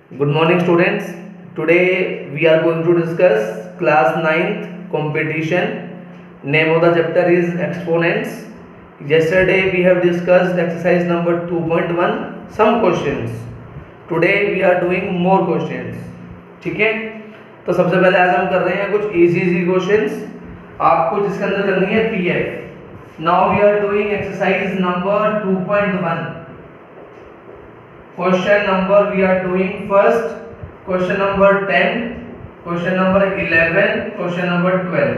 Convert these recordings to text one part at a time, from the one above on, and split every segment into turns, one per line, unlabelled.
Good morning, students. Today we are going to discuss class 9th competition. Name of the chapter is exponents. Yesterday we have discussed exercise number 2.1 some questions. Today we are doing more questions. ठीक है, तो सबसे पहले आज हम कर रहे हैं कुछ इजी क्वेश्चंस आपको जिसके अंदर करनी है PF. Now we are doing exercise number 2.1. Question number we are doing first, question number 10, question number 11, question number 12.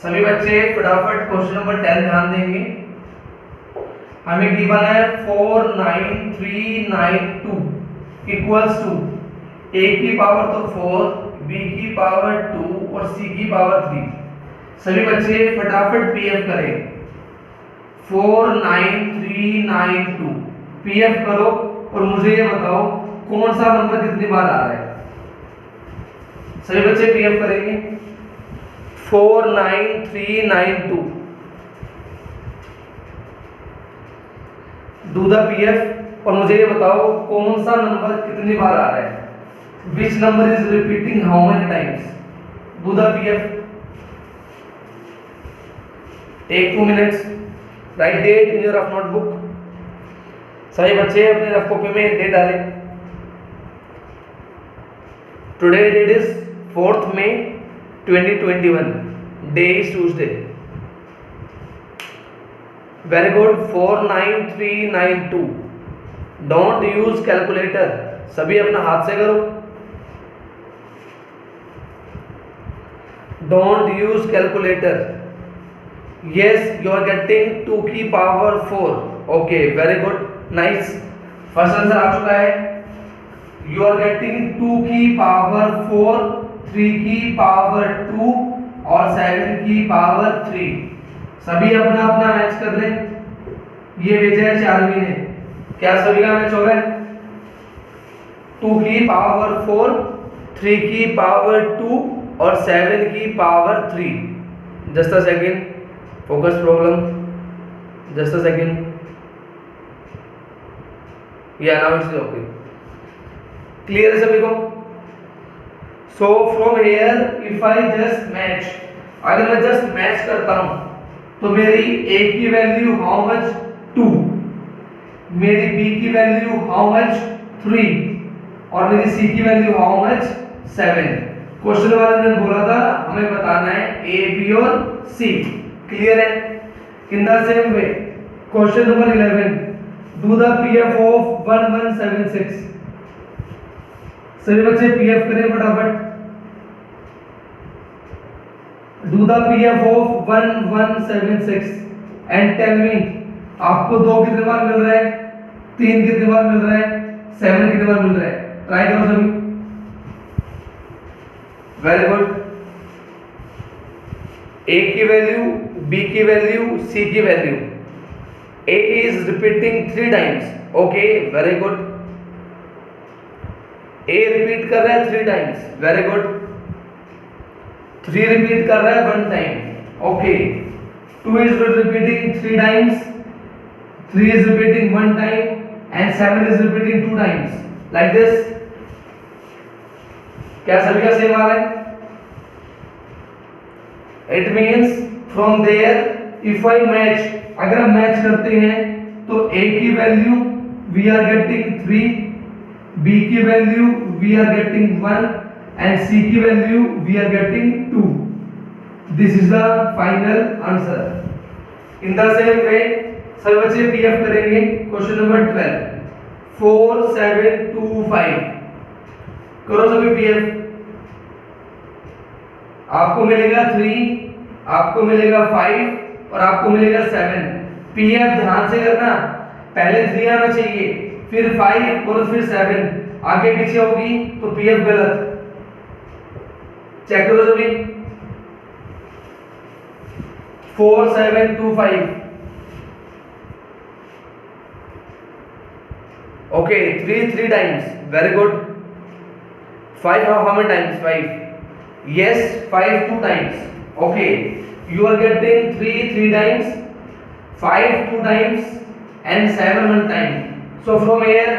सभी बच्चे फटाफट क्वेश्चन नंबर 10 ध्यान देंगे. हमें गिवन है 49392 इक्वल्स टू a की पावर तो 4, b की पावर 2 और c की पावर 3. सभी बच्चे फटाफट pf करें. 49392 pf करो और मुझे ये बताओ कौन सा नंबर कितनी बार आ रहा है. सभी बच्चे पीएफ करेंगे. 49392 डू द पीएफ और मुझे ये बताओ कौन सा नंबर कितनी बार आ रहा है. Which number is repeating how many times. Do the PF. Take 2 minutes. Write date in your rough notebook. सभी बच्चे अपने रफ कॉपी में डेट डालें. Today date is 4th May 2021. Day is Tuesday. Very good. 49392. Don't use calculator. सभी अपना हाथ से करो. Don't use calculator. Yes you are getting 2 की power 4. Okay very good. Nice. First answer आ चुका है. यू आर गेटिंग 2 की पावर 4, 3 की पावर 2 और 7 की पावर 3. सभी अपना अपना मैच कर लें. ये भेजा है चारवी ने. क्या सभी का मैच हो रहा है? 2 की पावर 4, 3 की पावर 2 और 7 की power 3. Just a second. Focus problem. Just a second. Yeah, now it's okay. Clear है सभी को? So from here, if I just match, अगर मैं just match करता हूँ, तो मेरी A की वैल्यू how much 2, मेरी B की वैल्यू how much 3 और मेरी C की वैल्यू how much 7. क्वेश्चन वाले ने बोला था हमें बताना है A, B और C. क्लियर है? In the same way, question number 11. Do the PF of 1176. सभी बच्चे PF करें फटाफट. Do the PF of 1176 and tell me आपको 2 कितने बार मिल रहा है, 3 कितने बार मिल रहा है, 7 कितने बार मिल रहा है. ट्राई करो सभी. Very good. A की वैल्यू, B की वैल्यू, C की value. A is repeating 3 times. Okay, very good. A repeat कर रहा है 3 times. Very good. 3 repeat कर रहा है 1 time. Okay. 2 is repeating 3 times. 3 is repeating 1 time and 7 is repeating 2 times. Like this. क्या सभी का सेम आ रहा है? It means from there if I match, अगर हम मैच करते हैं तो A की value we are getting 3, B की value we are getting 1 and C की value we are getting 2. This is the final answer. In the same way सभी बच्चे पीएफ करेंगे. Question number 12. 4725. करो सभी पीएफ. आपको मिलेगा 3, आपको मिलेगा 5 और आपको मिलेगा 7. पीएफ ध्यान से करना. पहले 3 आना चाहिए, फिर 5 और फिर 7. आगे पीछे होगी तो पीएफ गलत. चेक करो सभी. 4725. Okay 3 times. Very good. 5 how many times? 5. Yes, 5 2 times. Okay. You are getting 3 times, 5 2 times and 7 1 time. So from here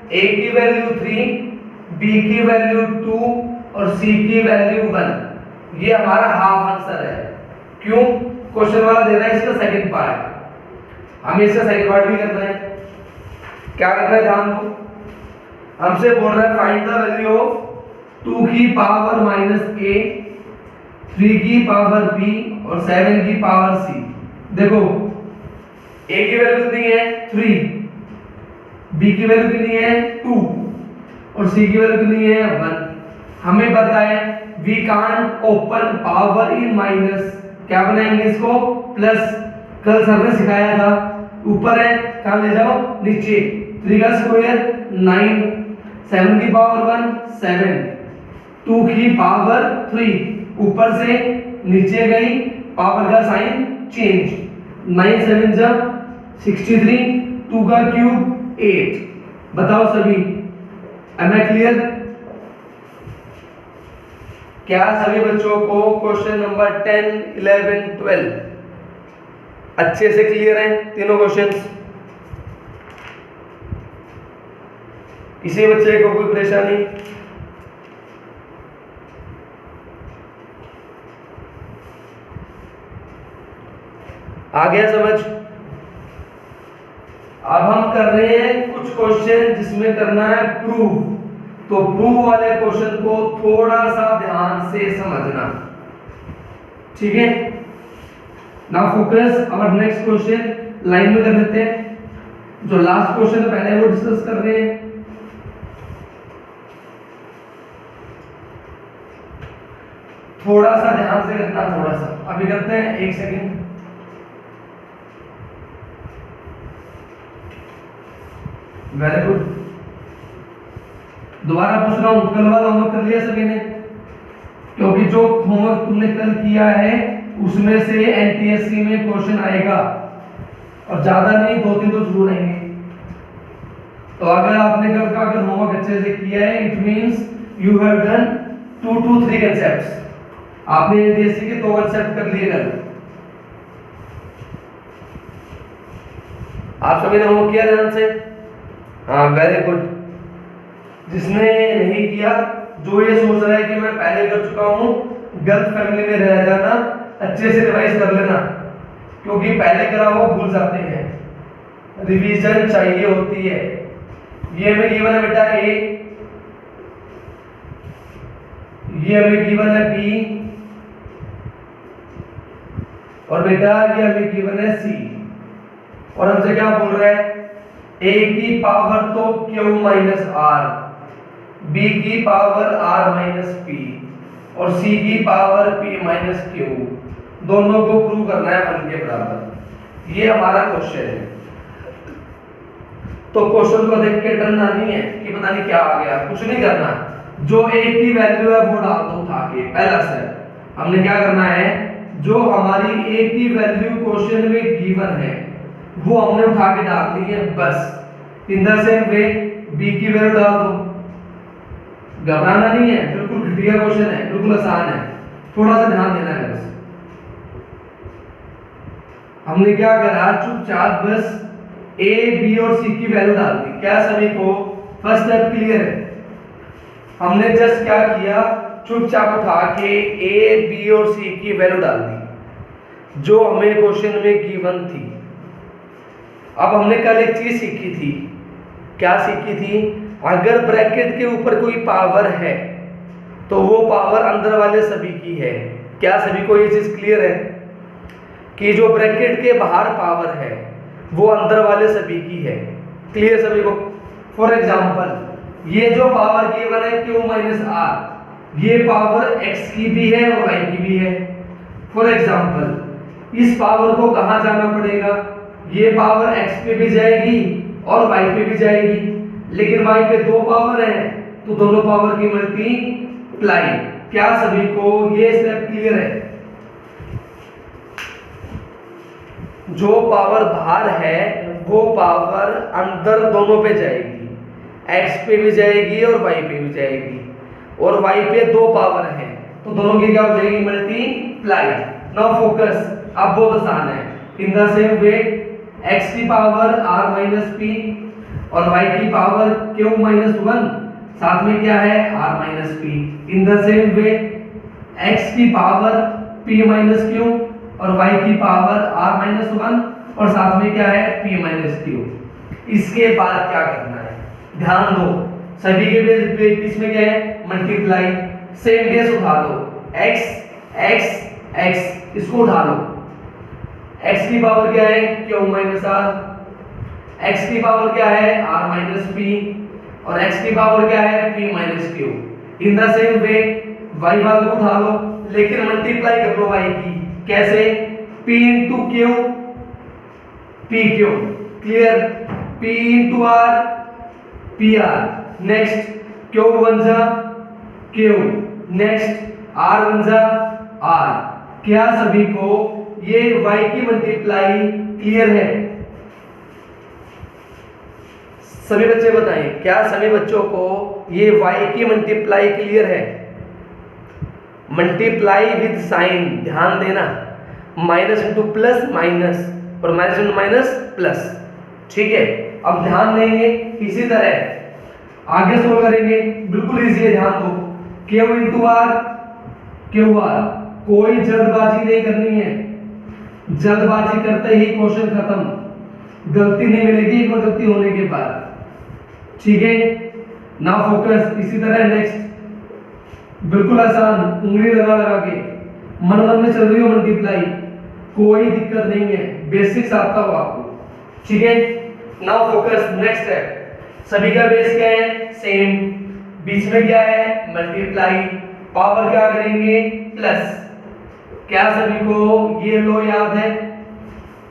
A की वैल्यू 3, b की वैल्यू 2 और c की वैल्यू 1। ये हमारा हाफ आंसर है। क्यों? क्वेश्चन वाला दे रहा है इसका सेकंड पार्ट, हमें इसका सेकंड पार्ट भी करना है। क्या करना है ध्यान दो, हमसे बोल रहा है फाइंड द वैल्यू ऑफ 2 की पावर -a, 3 की पावर b और 7 की पावर c। देखो a की वैल्यू कितनी है 3, b की वैल्यू कितनी है 2 और c की वैल्यू कितनी है 1। हमें पता है we can't open power in minus, क्या बनाएंगे इसको प्लस। कल सर ने सिखाया था, ऊपर है कहां ले जाओ नीचे, 3 का स्क्वायर 9, 7 की पावर 1 7, 2 की पावर 3 ऊपर से नीचे गई, पावर का साइन चेंज, 9 7 जब 63, 2 का क्यूब 8। बताओ सभी, एम आई क्लियर? क्या सभी बच्चों को क्वेश्चन नंबर 10, 11, 12 अच्छे से क्लियर हैं तीनों क्वेश्चंस? किसी बच्चे को कोई परेशानी? आ गया समझ? अब हम कर रहे हैं कुछ क्वेश्चन जिसमें करना है प्रूव। तो प्रूव वाले क्वेश्चन को थोड़ा सा ध्यान से समझना, ठीक है? Now focus our next question, line में कर लेते हैं। जो लास्ट क्वेश्चन है पहले वो डिस्कस कर रहे हैं। थोड़ा सा ध्यान से करना, थोड़ा सा अभी करते हैं, एक सेकंड। Very good. दोबारा पूछ रहा हूं, कल वाला होमवर्क कर लिया सभी ने? क्योंकि जो होमवर्क तुमने कल किया है उसमें से एनटीएससी में क्वेश्चन आएगा, और ज्यादा नहीं 2-3 तो जरूर आएंगे। तो अगर आपने कल का अगर होमवर्क अच्छे से किया है, it means you have done 2 to 3 concepts. आपने एनटीएससी के 2 कांसेप्ट कर लिए कल। आप सभी ने होमवर्क किया ध्यान से? हाँ वेरी गुड। जिसने नहीं किया, जो ये सोच रहा है कि मैं पहले कर चुका हूं, गलत फैमिली में रह जाना, अच्छे से रिवाइज कर लेना, क्योंकि पहले करा हुआ भूल जाते हैं। रिवीजन चाहिए होती है। ये हमें गिवन है बेटा ए, ये हमें गिवन है बी, और बेटा ये हमें गिवन है सी। और हमसे क्या बोल रहा है? a की पावर तो q माइनस आर, b की पावर r माइनस p और c की पावर p माइनस q, दोनों को प्रूव करना है 1 के बराबर। ये हमारा क्वेश्चन है। तो क्वेश्चन को देख के डरना नहीं है कि पता नहीं क्या आ गया, कुछ नहीं करना। जो a की वैल्यू है वो डाल दो उठा के। पहला स्टेप हमने क्या करना है, जो हमारी a की वैल्यू क्वेश्चन में गिवन है वो हमने उठा के डाल दी है बस। इन द सेम वे b की वैल्यू डाल दो। घबराना नहीं है, बिल्कुल घटिया क्वेश्चन है, बिल्कुल आसान है, थोड़ा सा ध्यान देना है बस। हमने क्या करा, चुपचाप बस a b और c की वैल्यू डाल दी। क्या सभी को फर्स्ट स्टेप क्लियर है? हमने जस्ट क्या किया, चुपचाप उठा के a b और c की वैल्यू डाल दी जो हमें क्वेश्चन में गिवन थी। अब हमने कल एक चीज सीखी थी। क्या सीखी थी? अगर ब्रैकेट के ऊपर कोई पावर है तो वो पावर अंदर वाले सभी की है। क्या सभी को ये चीज क्लियर है कि जो ब्रैकेट के बाहर पावर है वो अंदर वाले सभी की है? क्लियर सभी को? फॉर एग्जाम्पल ये जो पावर गिवन है q माइनस आर, ये पावर x की भी है और y की भी है। फॉर एग्जाम्पल इस पावर को कहाँ जाना पड़ेगा? ये पावर x पे भी जाएगी और y पे भी जाएगी, लेकिन y पे 2 पावर है तो दोनों पावर की मल्टीप्लाई। क्या सभी को ये स्टेप क्लियर है? जो पावर बाहर है वो पावर अंदर दोनों पे जाएगी, x पे भी जाएगी और y पे भी जाएगी, और y पे 2 पावर है तो दोनों की क्या हो जाएगी? मल्टीप्लाई। नाउ फोकस, अब बहुत आसान है। इन द सेम वे x की पावर r माइनस p और y की पावर q माइनस 1 साथ में क्या है r minus P. In the same way x की पावर p माइनस क्यू और y की पावर r माइनस वन और साथ में क्या है p माइनस क्यू। इसके बाद क्या करना है, ध्यान दो, सभी के बीच में क्या है मल्टीप्लाई, सेम बेस उठा दो, x x x इसको उठा लो, x की पावर क्या है q माइनस r, x की पावर क्या है r माइनस p और x की पावर क्या है p minus q। In the same way y वाले को उठा लो, लेकिन मल्टीप्लाई कर लो y की, कैसे, p into q p q, clear, p into r p r, next q one जा q, नेक्स्ट r वन जा r। क्या सभी को ये y की मल्टीप्लाई क्लियर है? सभी बच्चे बताएं, क्या सभी बच्चों को ये y की मल्टीप्लाई क्लियर है? मल्टीप्लाई विद साइन, ध्यान देना, माइनस इंटू प्लस माइनस और माइनस इंटू माइनस प्लस, ठीक है। अब ध्यान देंगे इसी तरह आगे सोल्व करेंगे, बिल्कुल इजी है, ध्यान दो, q into R Q R, कोई जल्दबाजी नहीं करनी है, जल्दबाजी करते ही क्वेश्चन खत्म, गलती नहीं मिलेगी एक बार गलती होने के बाद, ठीक है। नाउ फोकस, इसी तरह नेक्स्ट, बिल्कुल आसान, उंगली लगा लगा के मन मन में चल रही हो मल्टीप्लाई, कोई दिक्कत नहीं है, बेसिक्स आता हो आपको, ठीक है। नाउ फोकस, नेक्स्ट स्टेप, सभी का बेस क्या है सेम, बीच में क्या है मल्टीप्लाई, पावर क्या करेंगे प्लस, क्या सभी को ये लो याद है,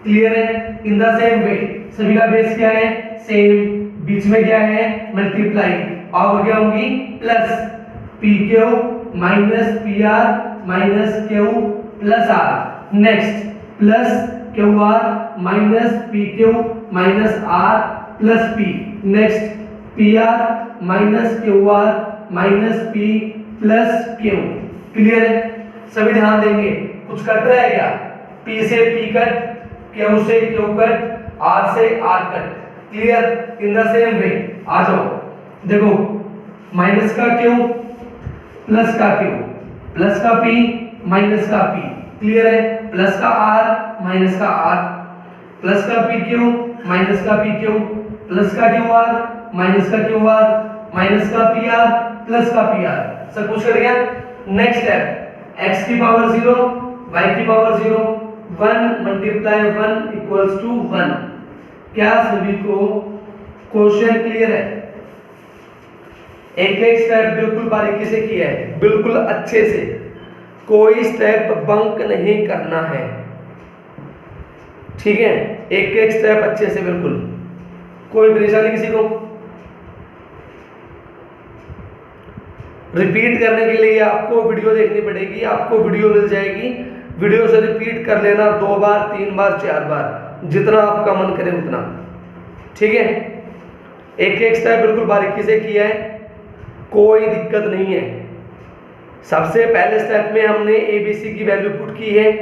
क्लियर है। इन द सेम वे सभी का बेस क्या है सेम, बीच में क्या है मल्टीप्लाई, पावर क्या होगी plus, P Q minus P R minus Q plus R, next plus Q R minus P Q minus R plus P, next P R minus Q R minus P plus Q, clear है। सभी ध्यान देंगे, कुछ cut रहा है क्या, P से P cut, Q से क्यू कट, आर से R cut, clear. In the same way आ जाओ, देखो माइनस का क्यू प्लस का क्यू, प्लस का पी माइनस का पी, क्लियर है, प्लस का आर माइनस का आर, प्लस का पी क्यू माइनस का पी क्यू, प्लस का क्यू आर माइनस का क्यू आर माइनस का पी आर प्लस का पी आर, सब कुछ कर गया। नेक्स्ट स्टेप, x की पावर 0 y की पावर 0, 1 मल्टीप्लाई 1 इक्वल्स टू 1। क्या सभी को क्वेश्चन क्लियर है? एक एक स्टेप बिल्कुल बारीकी से किया है, बिल्कुल अच्छे से, कोई स्टेप बंक नहीं करना है, ठीक है। एक एक स्टेप अच्छे से, बिल्कुल कोई परेशानी किसी को? रिपीट करने के लिए आपको वीडियो देखनी पड़ेगी, आपको वीडियो मिल जाएगी, वीडियो से रिपीट कर लेना 2 बार 3 बार 4 बार, जितना आपका मन करे उतना, ठीक है। एक एक स्टेप बिल्कुल बारीकी से किया है, कोई दिक्कत नहीं है। सबसे पहले स्टेप में हमने ABC की वैल्यू पुट की है,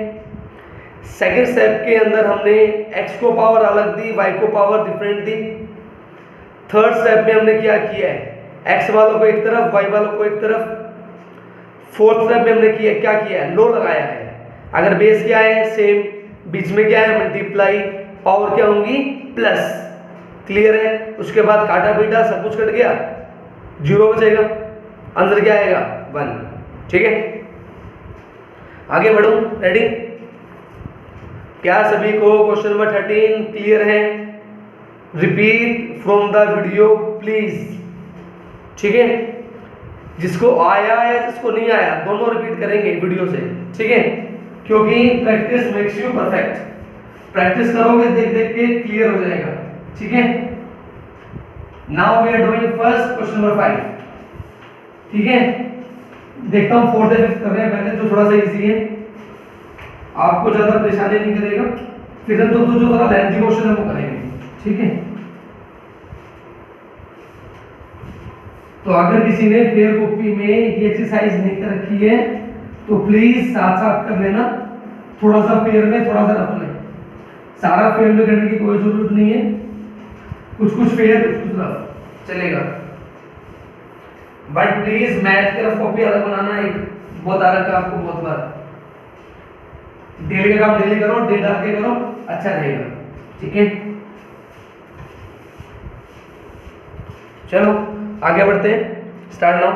सेकंड स्टेप के अंदर हमने x को पावर अलग दी, y को पावर डिफरेंट दी, थर्ड स्टेप में हमने क्या किया है x वालों को एक तरफ y वालों को एक तरफ, फोर्थ स्टेप में हमने क्या किया है लो लगाया है। अगर बेस क्या है सेम, बीच में क्या है मल्टीप्लाई, पावर क्या होंगी प्लस, क्लियर है। उसके बाद काटा पीटा सब कुछ कट गया, 0 बचेगा, अंदर क्या आएगा 1, ठीक है। आगे बढ़ो, रेडी? क्या सभी को क्वेश्चन नंबर 13 क्लियर है? Repeat from the video please, ठीक है। जिसको आया या जिसको नहीं आया दोनों रिपीट करेंगे वीडियो से, ठीक है, क्योंकि practice makes you perfect. Practice करोगे देख देख के क्लियर हो जाएगा, ठीक है। Now we are doing first question number 5, ठीक है। देखता हूँ फोर्थ या फिफ्थ कर रहे हैं पहले, जो थोड़ा सा इजी है, आपको ज्यादा परेशानी नहीं करेगा, फिर तो जो थोड़ा लेंथी क्वेश्चन है वो करेंगे, ठीक है। तो अगर किसी ने फेयर कॉपी में ये एक्सरसाइज नहीं कर रखी है तो प्लीज साथ साथ कर लेना, थोड़ा सा फेयर में थोड़ा सा रफ में, सारा फेयर में करने की कोई जरूरत नहीं है, कुछ कुछ फेयर कुछ रफ चलेगा। बट प्लीज मैथ की रफ कॉपी अलग बनाना, एक बहुत आ रखा आपको बहुत बार। डेली का काम डेली करो, डे डाल के करो, अच्छा रहेगा, ठीक है। चलो आगे बढ़ते हैं, start now.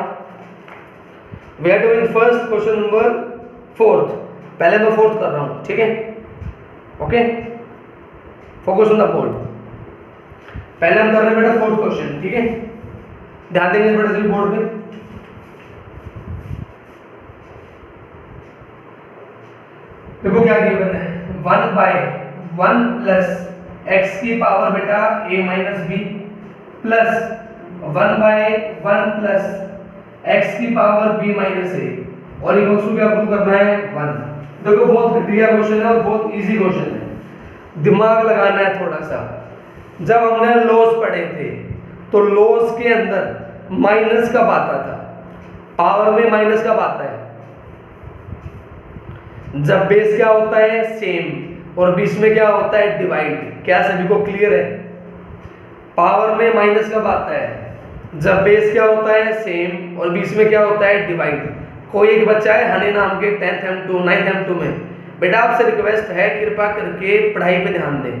We are doing first question number 4th, पहले मैं 4th कर रहा हूं, ठीक है, okay. Focus on the board. पहले हम कर रहे हैं बेटा 4th क्वेश्चन, ठीक है, ध्यान देंगे बेटा सभी बोर्ड पे। देखो क्या गिवन है, 1/1 प्लस x की पावर बेटा a minus B plus 1/1 plus x की पावर b माइनस a, और इक्वल्स टू क्या प्रूव करना है 1। देखो बहुत घटिया क्वेश्चन है और बहुत इजी क्वेश्चन है, दिमाग लगाना है थोड़ा सा। जब हमने लॉस पढ़े थे तो लॉस के अंदर माइनस कब आता था, पावर में माइनस कब आता है, जब बेस क्या होता है सेम और बीच में क्या होता है डिवाइड। क्या सभी को क्लियर है? पावर में माइनस कब आता है, जब बेस क्या होता है सेम और बीच में क्या होता है डिवाइड। कोई एक बच्चा है हनी नाम के 10th M2 9th M2 में, बेटा आपसे रिक्वेस्ट है कृपा करके पढ़ाई पे ध्यान दें।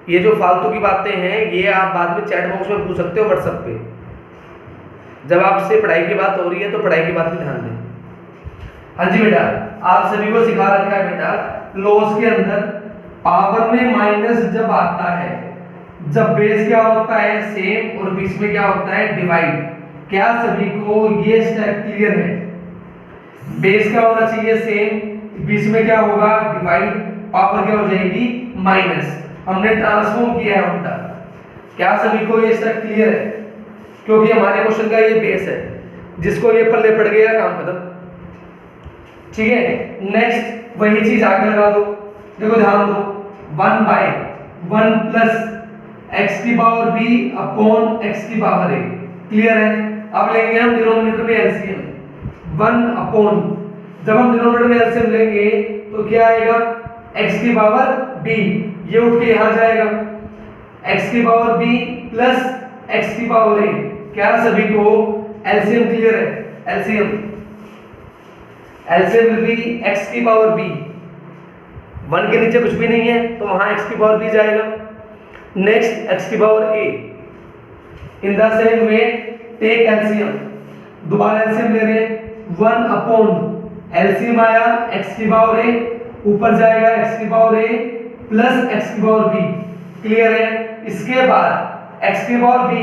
ये जो फालतू की बातें हैं ये आप बाद में चैट बॉक्स में पूछ सकते हो व्हाट्सएप पे। जब आपसे पढ़ाई की बात हो रही है तो पढ़ाई की बात पे ध्यान दें। हाँ जी बेटा, आप सभी को सिखा रखा है बेटा, लॉस के अंदर पावर में माइनस जब आता है, जब बेस क्या होता है सेम और बीच में क्या होता है डिवाइड। क्या सभी को ये स्टेप क्लियर है? बेस क्या होना चाहिए सेम, बीच में क्या होगा डिवाइड, पावर क्या हो जाएगी माइनस। हमने ट्रांसफॉर्म किया है उल्टा। क्या सभी को ये स्टेप क्लियर है? क्योंकि हमारे क्वेश्चन का ये बेस है, जिसको ये पल्ले पड़ गया काम खत्म, ठीक है। नेक्स्ट वही चीज आगे लगा दो, देखो ध्यान दो, 1/1 प्लस x की पावर b अपॉन x की पावर a, क्लियर है। अब लेंगे हम डिनोमिनेटर में एलसीएम, 1 अपॉन, जब हम डिनोमिनेटर में एलसीएम लेंगे तो क्या आएगा x की पावर b, ये उठ के यहां जाएगा, x की पावर b प्लस x की पावर a। क्या सभी को एलसीएम क्लियर है? LCM LCM will be x की पावर b, 1 के नीचे कुछ भी नहीं है तो वहां x की पावर b जाएगा। नेक्स्ट x की power a, in the same way take LCM, दोबारा LCM ले रहे हैं, 1 अपॉन LCM आया x की पावर a, ऊपर जाएगा x की पावर a प्लस x की पावर b, क्लियर है। इसके बाद x की पावर b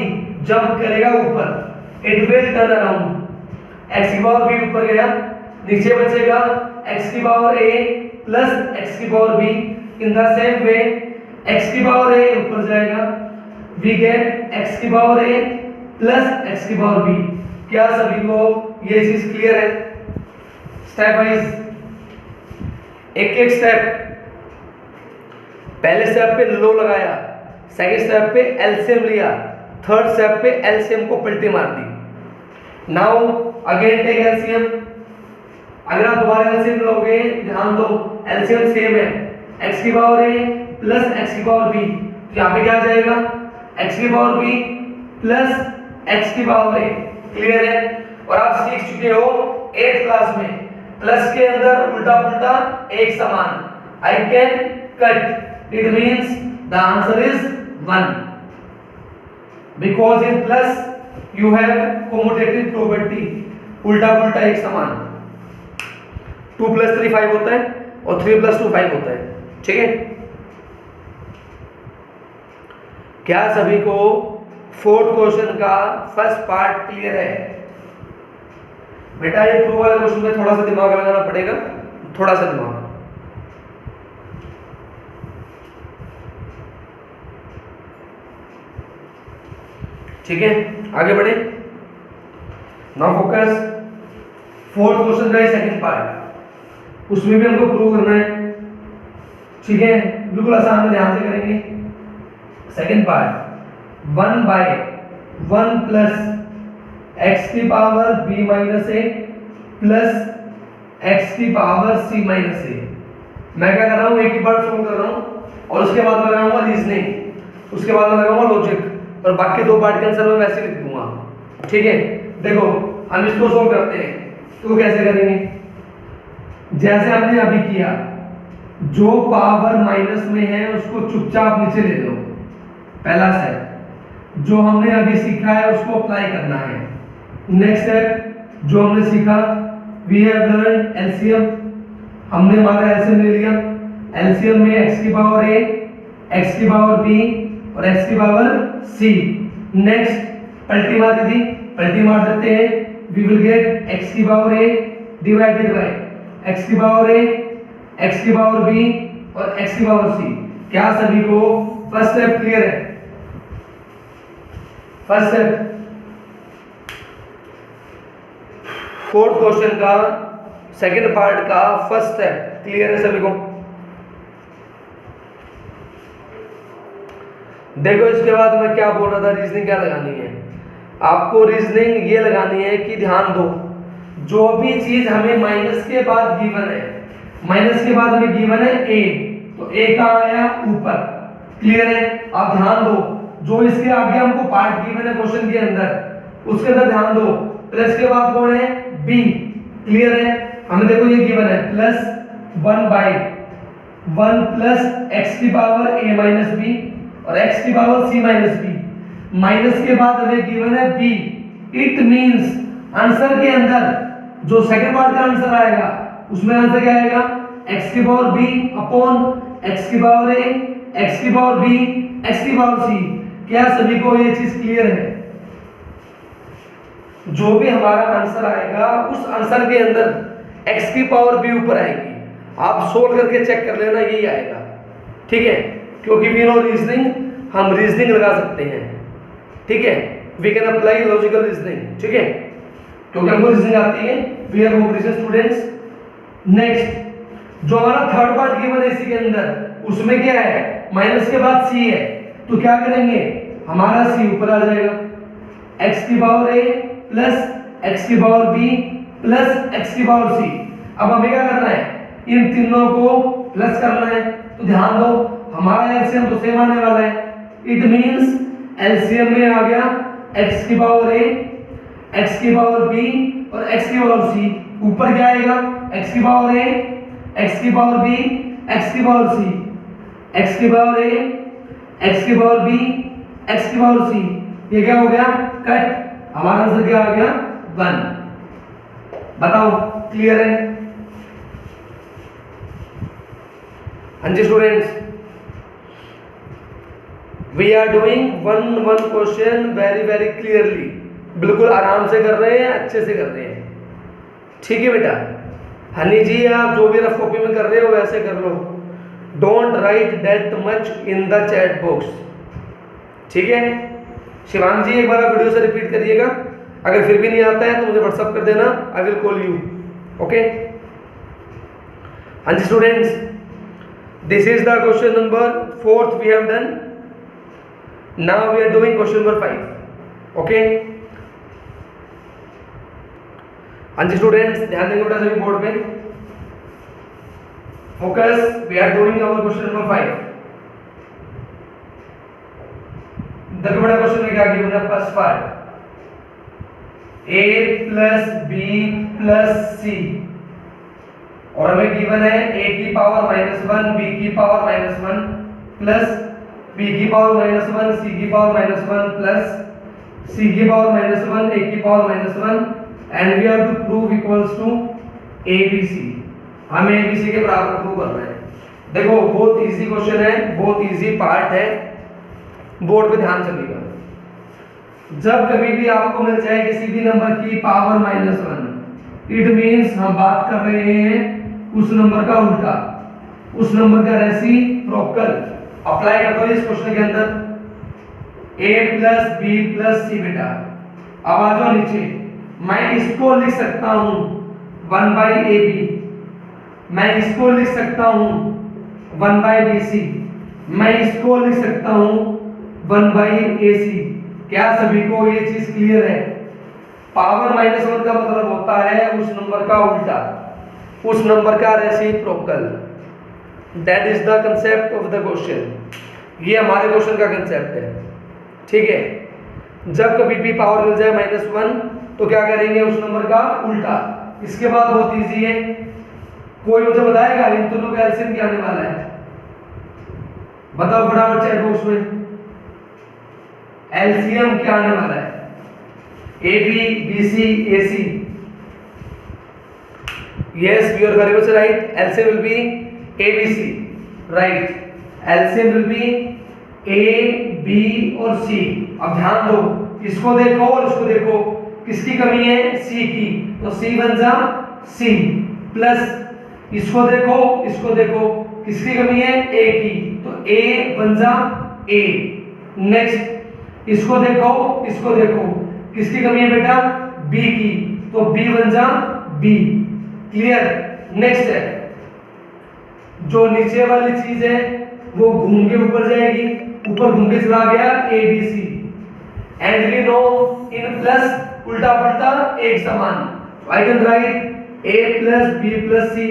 जंप करेगा ऊपर, it will turn around, x की पावर b ऊपर गया, नीचे बचेगा x की पावर a प्लस x की power b। In the same way x की पावर a ऊपर जाएगा, वी गेट x की पावर a प्लस x की पावर b। क्या सभी को ये चीज क्लियर है? स्टेप वाइज एक एक स्टेप, पहले स्टेप पे लो लगाया, सेकंड स्टेप पे एलसीएम लिया, थर्ड स्टेप पे एलसीएम को पलटी मार दी। नाउ अगेन टेक एलसीएम, अगर आप दोबारा एलसीएम लोगे, ध्यान दो एलसीएम सेम है, x की पावर a प्लस x की पावर b, तो यहाँ पे क्या आ जाएगा x की पावर b प्लस x की पावर a, क्लियर है। और आप सीख चुके हो 8th क्लास में प्लस के अंदर उल्टा पुल्टा एक समान, I can cut, it means the answer is 1 because in plus you have commutative property, उल्टा पुल्टा एक समान। 2 + 3 5 होता है और 3 + 2 5 होता है, ठीक है। क्या सभी को 4th क्वेश्चन का फर्स्ट पार्ट क्लियर है? बेटा ये प्रूव वाले क्वेश्चन में थोड़ा सा दिमाग लगाना पड़ेगा, थोड़ा सा दिमाग, ठीक है। आगे बढ़े, नाउ फोकस 4th क्वेश्चन का सेकंड पार्ट, उसमें भी हमको प्रूव करना है, ठीक है। बिल्कुल आसान है, ध्यान से करेंगे। सेकंड पार्ट 1/1 प्लस x की power b minus a plus x की पावर c माइनस a। मैं क्या कर रहा हूँ, एक ही पार्ट सोल्व कर रहा हूँ और उसके बाद लगाऊंगा रीजनिंग, उसके बाद लगाऊंगा लॉजिक, और बाकी 2 पार्ट के आंसर मैं वैसे लिख दूंगा, ठीक है, देखो हम इसको सोल्व करते हैं। तो कैसे करेंगे, जैसे हमने अभी किया, जो पावर माइनस में है उसको चुपचाप नीचे ले लो, पहला स्टेप। जो हमने अभी सीखा है उसको अप्लाई करना है। नेक्स्ट स्टेप जो हमने सीखा, वी हैव लर्न एलसीएम, हमने हमारा एलसीएम ले लिया। एलसीएम में x की पावर a, x की पावर b और x की पावर c। नेक्स्ट पलटी मार दी थी, पलटी मार देते हैं, वी विल गेट x की power a divided by x की पावर a, x की पावर b और x की पावर c। क्या सभी को फर्स्ट स्टेप क्लियर है? फर्स्ट स्टेप फोर्थ क्वेश्चन का सेकंड पार्ट का फर्स्ट स्टेप क्लियर है सभी को? देखो इसके बाद मैं क्या बोल रहा था, रीजनिंग क्या लगानी है आपको। रीजनिंग ये लगानी है कि ध्यान दो, जो भी चीज हमें माइनस के बाद गिवन है, माइनस के बाद हमें गिवन है a, तो a कहाँ आया? ऊपर। क्लियर है? आप ध्यान दो, जो इसके आगे हमको पार्ट गिवन है क्वेश्चन के अंदर, उसके अंदर ध्यान दो। प्लस के बाद कौन है? b। क्लियर है? हमें देखो ये गिवन है प्लस 1/1 प्लस x की पावर a माइनस b और x की power c minus b। Minus के बाद हमें गिवन है b। इट मींस आंसर के अंदर जो सेकंड पार्ट का आंसर आएगा उसमें आंसर क्या आएगा? x की पावर b अपॉन x की पावर a, x की पावर b, x की पावर c। क्या सभी को ये चीज क्लियर है? जो भी हमारा आंसर आएगा उस आंसर के अंदर x की पावर b ऊपर आएगी। आप सोल्व करके चेक कर लेना, यही आएगा। ठीक है, क्योंकि वी नो रीजनिंग, हम रीजनिंग लगा सकते हैं। ठीक है, we can apply logical reasoning. ठीक है, क्योंकि हमको रीजनिंग आती है, we are competition students. Next जो हमारा थर्ड पार्ट गिवन है इसी के अंदर, उसमें क्या है? माइनस के बाद c है, तो क्या करेंगे? हमारा c ऊपर आ जाएगा, x की पावर a प्लस x की पावर b प्लस x की पावर c। अब हमें क्या करना है? इन तीनों को प्लस करना है। तो ध्यान दो, हमारा एलसीएम तो सेम आने वाला है। इट मींस एलसीएम में आ गया x की पावर a, x की पावर b और x की पावर c। ऊपर क्या आएगा? x की पावर a, x की पावर b, x की पावर c, x की पावर a, x की पावर b, x की पावर c। ये क्या हो गया? कट। हमारा आंसर क्या आ गया? 1। बताओ क्लियर है? हाँ जी students, we are doing one question very clearly. बिल्कुल आराम से कर रहे हैं, अच्छे से कर रहे हैं। ठीक है बेटा? हनी जी आप जो भी रफ कॉपी में कर रहे हो वैसे कर लो। Don't write that much in the chat box. ठीक है? शिवांग जी एक बार आप वीडियो से रिपीट करिएगा, अगर फिर भी नहीं आता है तो मुझे व्हाट्सअप कर देना, I will call you. Okay? हाँ जी students, this is the question number 4th we have done. Now we are doing question number 5। Okay? हाँ जी स्टूडेंट्स, ध्यान देंगे बेटा सभी बोर्ड पे। Focus, we are doing our question number 5। देखो बड़ा क्वेश्चन में क्या गिवन है? First part a plus b plus c, और हमें गिवन है a की पावर -1, b की पावर -1 प्लस b की पावर -1, c की पावर -1 प्लस c की पावर -1, a की power -1, and we have to prove equals to abc। हमें abc के बराबर प्रूव करना है। देखो बहुत इजी क्वेश्चन है, बहुत इजी पार्ट है, बोर्ड पे ध्यान चलिएगा। जब कभी भी आपको मिल जाए किसी भी नंबर की पावर -1, इट मींस हम बात कर रहे हैं उस नंबर का उल्टा, उस नंबर का रेसिप्रोकल। अप्लाई कर दो इस क्वेश्चन के अंदर, a plus b plus c। बेटा अब आ जाओ नीचे, मैं इसको लिख सकता हूं 1/ab, मैं इसको लिख सकता हूं 1/bc, मैं इसको लिख सकता हूं 1/ac। क्या सभी को ये चीज क्लियर है? पावर -1 का मतलब होता है उस नंबर का उल्टा, उस नंबर का reciprocal. That is the concept of the question. ये हमारे क्वेश्चन का कंसेप्ट है। ठीक है? जब कभी भी पावर मिल जाए -1 तो क्या करेंगे उस नंबर का उल्टा। इसके बाद बहुत इजी है, कोई मुझे बताएगा इन दोनों का एलसीएम क्या आने वाला है? बताओ फटाफट चैट बॉक्स में, एलसीएम क्या आने वाला है? A B, B C, A C. Yes, you are very much right, LCM will be A B C, right. LCM will be A B और सी। अब ध्यान दो, इसको देखो और इसको देखो, किसकी कमी है? सी की, तो सी बन जा सी प्लस इसको देखो इसको देखो, किसकी कमी है? ए की, तो ए बन जा ए। नेक्स्ट इसको देखो इसको देखो, किसकी कमी है बेटा? बी की, तो बी बन जा बी। क्लियर? नेक्स्ट है, जो नीचे वाली चीज है वो घूम के ऊपर जाएगी, ऊपर घूम के चला गया A B C. And we know in plus उल्टा पलटा एक समान, I can write A plus B plus C.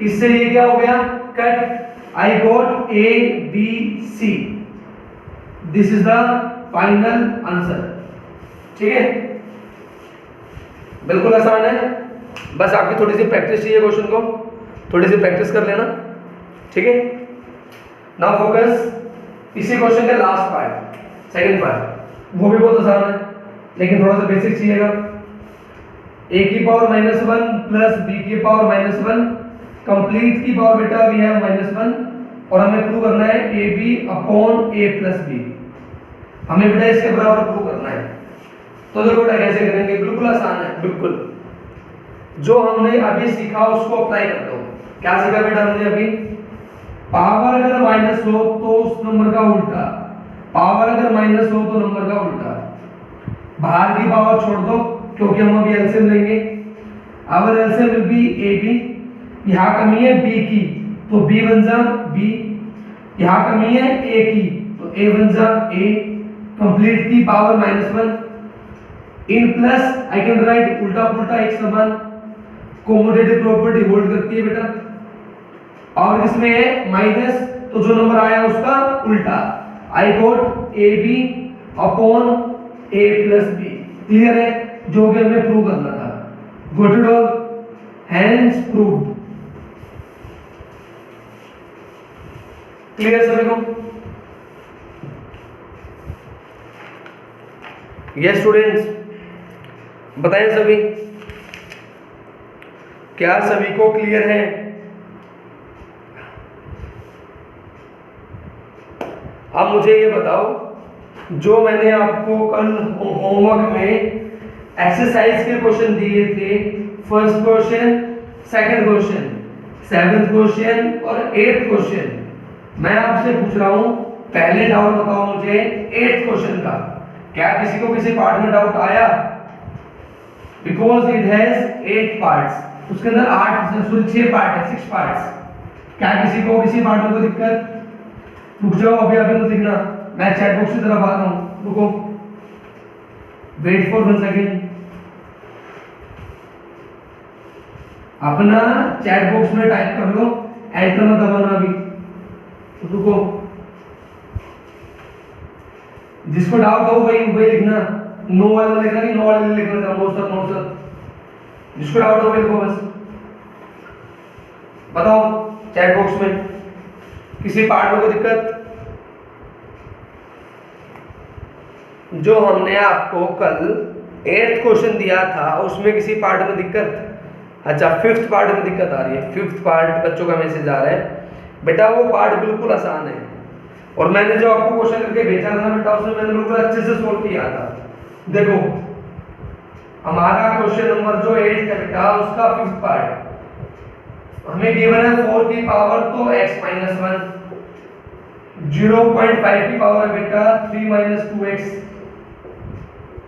इससे ये क्या हो गया? Cut. I got A B C, this is the final answer. ठीक है, बिल्कुल आसान है, बस आपकी थोड़ी सी प्रैक्टिस चाहिए, क्वेश्चन को थोड़ी सी प्रैक्टिस कर लेना। ठीक है, नाउ फोकस इसी क्वेश्चन का लास्ट पार्ट, सेकंड पार्ट, वो भी बहुत आसान है लेकिन थोड़ा सा बेसिक चाहिएगा। a की पावर -1 प्लस b की पावर -1, कंप्लीट की पावर बेटा वी हैव -1 और हमें प्रूव करना है ab upon a plus b। हमें बेटा इसके बराबर प्रूव करना है। तो देखो बेटा कैसे करेंगे, बिल्कुल आसान है, बिल्कुल। जो हमने अभी सीखा उसको अप्लाई कर दो। क्या सीखा बेटा हमने अभी? पावर अगर माइनस हो तो उस नंबर का उल्टा, पावर अगर माइनस हो तो नंबर का उल्टा। बाहर की पावर छोड़ दो क्योंकि हम अभी एलसीएम लेंगे। Our LCM will be A B, यहाँ कमी है b की तो b बन जा b, यहाँ कमी है a की तो a बन जा a, कंप्लीट की power -1 in plus I can right उल्टा पुल्टा एक समान, कोमोटेटिव प्रॉपर्टी होल्ड करती है बेटा। और इसमें है माइनस तो जो नंबर आया उसका उल्टा। I got A B upon A plus B. Clear है? जो कि हमें प्रूव करना था। Got it all? Hence proved. Clear सभी को? यस स्टूडेंट्स, बताएं सभी, क्या सभी को क्लियर है? अब मुझे ये बताओ, जो मैंने आपको कल होमवर्क में एक्सरसाइज के क्वेश्चन दिए थे, first question, second question, seventh question और एट्थ क्वेश्चन, मैं आपसे पूछ रहा हूं पहले डाउट बताओ मुझे एट्थ क्वेश्चन का। क्या किसी को किसी पार्ट में डाउट आया? बिकॉज इट हैज 8 पार्ट्स, उसके अंदर 6 पार्ट है, 6 पार्ट्स। क्या किसी को किसी पार्ट में कोई दिक्कत? रुक जाओ, अभी अभी मत लिखना, मैं चैट बॉक्स की तरफ आता हूं, रुको, वेट फॉर 1 सेकेंड। अपना चैट बॉक्स में टाइप कर लो, एंटर मत दबाना अभी, रुको। जिसको डाउट हो वही लिखना, नो वाला लिखना नहीं, नो वाला लिखना था, नो सर नो सर। जिसको डाउट हो वही लिखो बस। बताओ चैट बॉक्स में किसी पार्ट में कोई दिक्कत? जो हमने आपको कल 8th क्वेश्चन दिया था उसमें किसी पार्ट में दिक्कत? अच्छा, 5th पार्ट में दिक्कत आ रही है। 5th पार्ट बच्चों का मैसेज आ रहा है बेटा, वो पार्ट बिल्कुल आसान है और मैंने जो आपको क्वेश्चन करके भेजा था बेटा उसमें मैंने बिल्कुल अच्छे से सोल्व किया था। देखो हमारा क्वेश्चन नंबर जो 8 है बेटा उसका 5th पार्ट हमें गिवन है 4 की पावर तो x - 1, 0.5 की पावर है बेटा 3 - 2x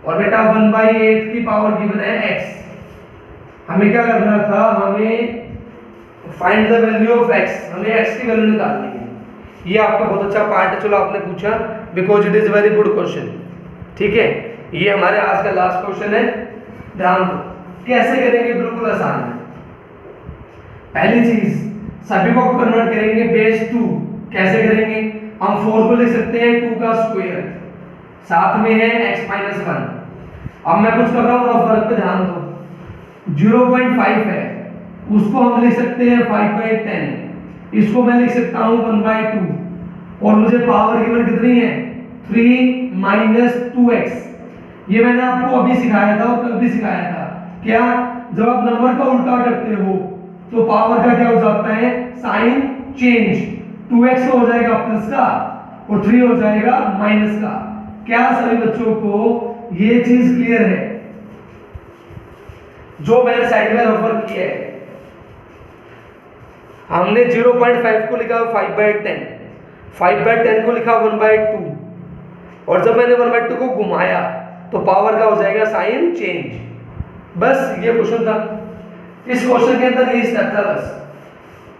और बेटा 1/8 की पावर गिवन है x। हमें क्या करना था? हमें find the value of x, हमें x की वैल्यू निकालनी है। ये आपका बहुत अच्छा पार्ट है, चलो आपने पूछा, because it is very good question. ठीक है, ये हमारे आज का लास्ट क्वेश्चन है, ध्यान दो। कैसे करेंगे? बिल्कुल आसान है। पहली चीज, सभी को कन्वर्ट करेंगे बेस 2। कैसे करेंगे? हम 4 को लिख सकते हैं 2 का स्क्वायर, साथ में है x माइनस 1। अब मैं कुछ कर रहा हूँ, फर्क पे ध्यान दो। 0.5 है, उसको हम लिख सकते हैं 5/10, इसको मैं लिख सकता हूँ 1/2, और मुझे पावर गिवन कितनी है 3 माइनस 2x। ये मैंने आपको अभी सिखाया था और कल भी सिखाया था। क्या, जब आप नंबर का उल्टा करते हो तो पावर का क्या हो जाता है, साइन चेंज। 2x का हो जाएगा प्लस का और 3 हो जाएगा माइनस का। क्या सभी बच्चों को ये चीज क्लियर है जो मैंने साइड में रेफर किया है? हमने 0.5 को लिखा 5/10, 5/10 को लिखा 1/2, और जब मैंने 1/2 को घुमाया तो पावर का हो जाएगा साइन चेंज। बस ये क्वेश्चन था। इस क्वेश्चन के अंदर ये स्टेप था बस।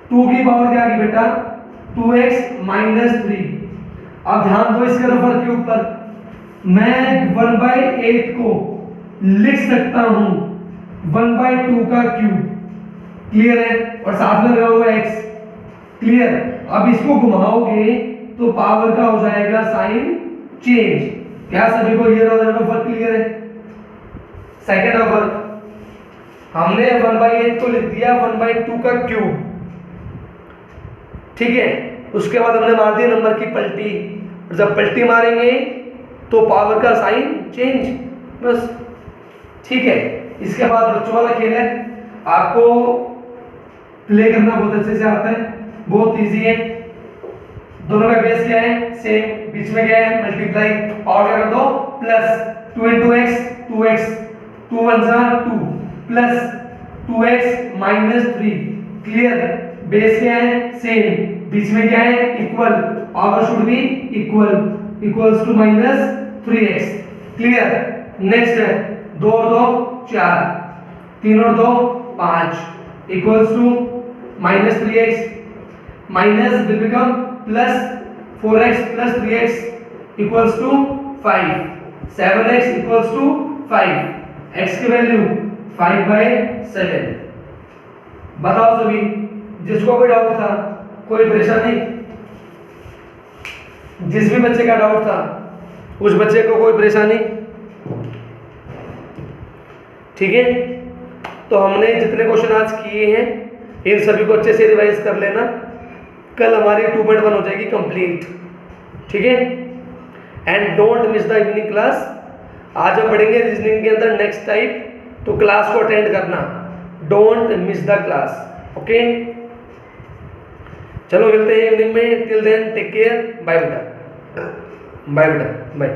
2 की पावर क्या आ गई बेटा, 2x माइनस 3। अब ध्यान दो इसके रेफर के ऊपर, मैं 1/8 को लिख सकता हूं 1/2 का क्यूब, क्लियर है, और साथ में लगा हुआ x, क्लियर। अब इसको घुमाओगे तो पावर का हो जाएगा साइन चेंज। क्या सभी को ये रेफर क्लियर है? सेकंड रेफर, हमने 1/8 को लिख दिया 1/2 का क्यूब, ठीक है। उसके बाद हमने मार दिया नंबर की पलटी, जब पलटी मारेंगे तो पावर का साइन चेंज, बस, ठीक है। इसके बाद बच्चों वाला खेल है, आपको प्ले करना बहुत अच्छे से आता है, बहुत इजी है। दोनों का बेस क्या है, सेम, बीच में क्या है मल्टीप्लाई, और क्या कर दो plus 2 × x 2x, 2 1 2 plus 2x minus 3, clear. Base क्या है सेम, बीच में क्या है equal, power should be equal, equals to minus 3x, clear. Next है 2 और 2 4, 3 और 2 5, equals to minus 3x, minus will become plus 4x plus 3x equals to 5, 7x equals to 5, x की वैल्यू 5/7। बताओ सभी, जिसको कोई डाउट था, कोई परेशानी, जिस भी बच्चे का डाउट था उस बच्चे को कोई परेशानी, ठीक है। तो हमने जितने क्वेश्चन आज किए हैं इन सभी को अच्छे से रिवाइज कर लेना, कल हमारी 2.1 हो जाएगी कंप्लीट, ठीक है। And don't miss the evening class. आज हम पढ़ेंगे रीजनिंग के अंदर नेक्स्ट टाइप, तो क्लास को अटेंड करना, don't miss the class, okay. चलो मिलते हैं इवनिंग में, till then take care, bye बेटा, बाय बेटा, बाय।